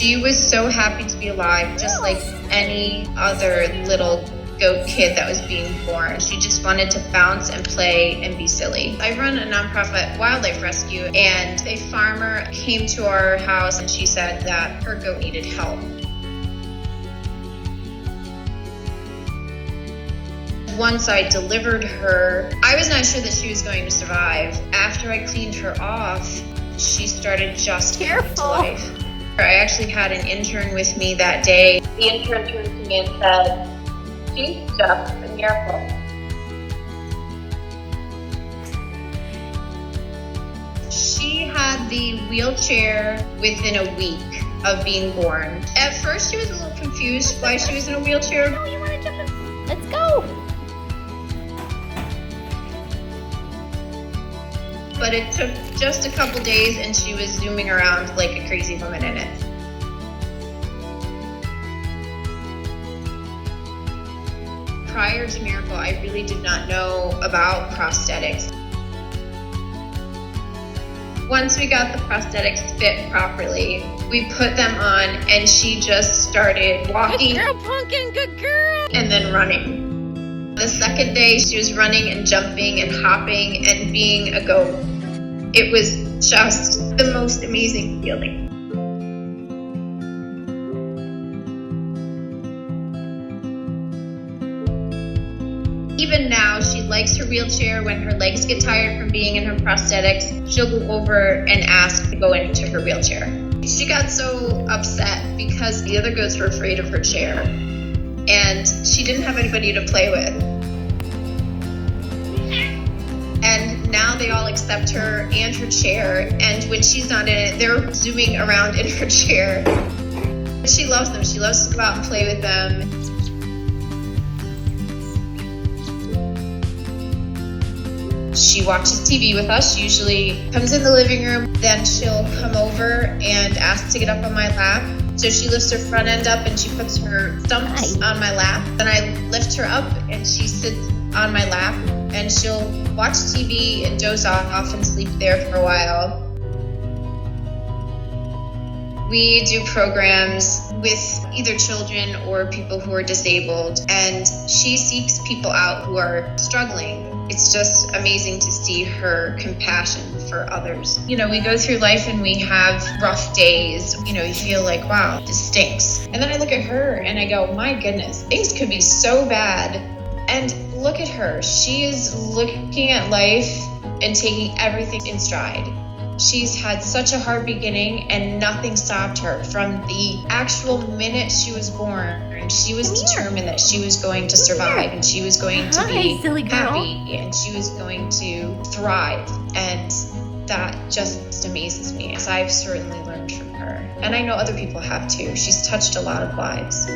She was so happy to be alive, just like any other little goat kid that was being born. She just wanted to bounce and play and be silly. I run a nonprofit wildlife rescue, and a farmer came to our house and she said that her goat needed help. Once I delivered her, I was not sure that she was going to survive. After I cleaned her off, she started just coming to life. I actually had an intern with me that day. The intern turned to me and said, "She's just a miracle." She had the wheelchair within a week of being born. At first, she was a little confused why she was in a wheelchair. Oh, you want to jump in? Let's go. But it took just a couple days and she was zooming around like a crazy woman in it. Prior to Miracle, I really did not know about prosthetics. Once we got the prosthetics fit properly, we put them on and she just started walking. Good girl, Pumpkin, good girl. And then running. The second day, she was running and jumping and hopping and being a goat. It was just the most amazing feeling. Even now, she likes her wheelchair. When her legs get tired from being in her prosthetics, she'll go over and ask to go into her wheelchair. She got so upset because the other goats were afraid of her chair, and she didn't have anybody to play with. And now they all accept her and her chair, and when she's not in it, they're zooming around in her chair. She loves them. She loves to go out and play with them. She watches TV with us. She usually comes in the living room, then she'll come over and ask to get up on my lap. So she lifts her front end up and she puts her stumps on my lap. Then I lift her up and she sits on my lap, and she'll watch TV and doze off and sleep there for a while. We do programs with either children or people who are disabled, and she seeks people out who are struggling. It's just amazing to see her compassion for others. You know, we go through life and we have rough days. You know, you feel like, wow, this stinks. And then I look at her and I go, my goodness, things could be so bad. And look at her. She is looking at life and taking everything in stride. She's had such a hard beginning and nothing stopped her. From the actual minute she was born, she was determined that she was going to survive and she was going to be happy and she was going to thrive. And that just amazes me, as I've certainly learned from her. And I know other people have too. She's touched a lot of lives.